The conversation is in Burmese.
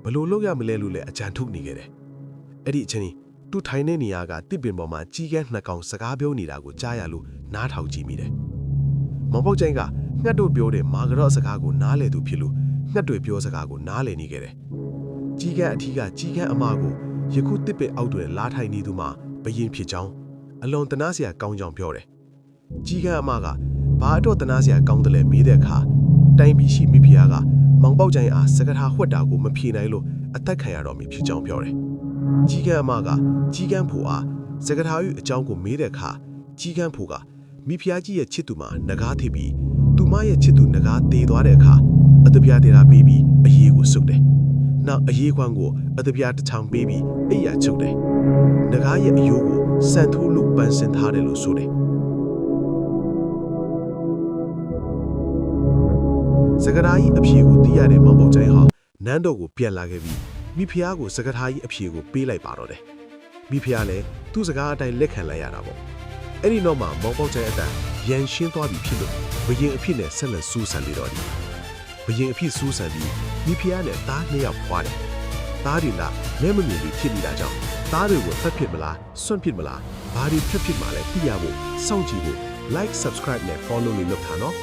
ဘလို့လောက်ရမလဲလို့လည်းအကြံထုတ်နေခဲ့တယ်အဲ့ဒီအချိန်သူထိုင်တဲ့နေရာကတစ်ပင်ပေါ်မှာကြီးကန်းနှစ်ကောင်စကားပြောနေတာကိုကြားရလို့နားထောင်ကြည့်မိတယ်မောင်ပေါက်ကျိုင်းကငှက်တို့ပြောတဲ့မာဂရော့စကားကိုနားလည်သူဖြစ်လို့ငှက်တွေပြောစကားကိုနားလည်နေခဲ့တယ်ကြီးကန်းအထီးကကြီးကန်းအမကိုယခုတစ်ပင်အောက်တွင်လာထိုင်နေသူမှဘယင်ဖြစ်ကြောင်းအလွန်တနာစရာကောင်းကြောင်းပြောတယ်ကြီးကန်းအမကဘာတော့တနာစရာကောင်းတယ်လဲမေးတဲ့အခါတိုင်းပြည်ရှိမိဖုရားကမောင်ပေါက်ကျိုင်းအားစကားဝှက်တာကိုမဖြေနိုင်လို့အသက်ခံရတော်မူဖြစ်ကြောင်းပြောတယ်ကြီးကန်းအမကကြီးကန်းဖို့အားစကားထား၍အကြောင်းကိုမေးတဲ့အခါကြီးကန်းဖို့ကမိဖုရားကြီးရဲ့ချစ်သူမှာနဂါးထိပ်ပြီးသူမရဲ့ချစ်သူနဂါးတေသွားတဲ့အခါအတပြားတေတာပေးပြီးအရေးကိုစုပ်တယ်နောက်အရေးခွန်းကိုအတပြားတစ်ချောင်းပေးပြီးအိယာချုပ်တယ်နဂါးရဲ့အယိုးကိုစံထိုးလို့ပန်းစင်ထားတယ်လို့ဆိုတယ်စကားသားကြီးအဖြေကိုသိရတဲ့မောင်ပေါက်ကျိုင်းဟာနန်းတော်ကိုပြန်လာခဲ့ပြီးမိဖုရားကိုစကားသားကြီးအဖြေကိုပေးလိုက်ပါတော့တယ်မိဖုရားလည်းသူ့စကားအတိုင်းလက်ခံလိုက်ရတာပေါ့အဲ့ဒီနောက်မှာမောင်ပေါက်ကျိုင်းအတန်ရန်ရှင်းသွားပြီဖြစ်လို့ဘယင်အဖြစ်နဲ့ဆက်လက်စူးစမ်းနေတော့တယ်ဘယင်အဖြစ်စူးစမ်းပြီးမိဖုရားနဲ့သားနှစ်ယောက်ဖွာတယ်သားတွေလားမဲမမြင်ပြီးဖြစ်နေတာကြောင့်သားတွေကိုဖက်ဖြစ်မလားစွန့်ဖြစ်မလားဘာတွေဖက်ဖြစ်မှာလဲသိရဖို့စောင့်ကြည့်ဖို့ like subscribe နဲ့ follow လို့လုပ်ထားနော်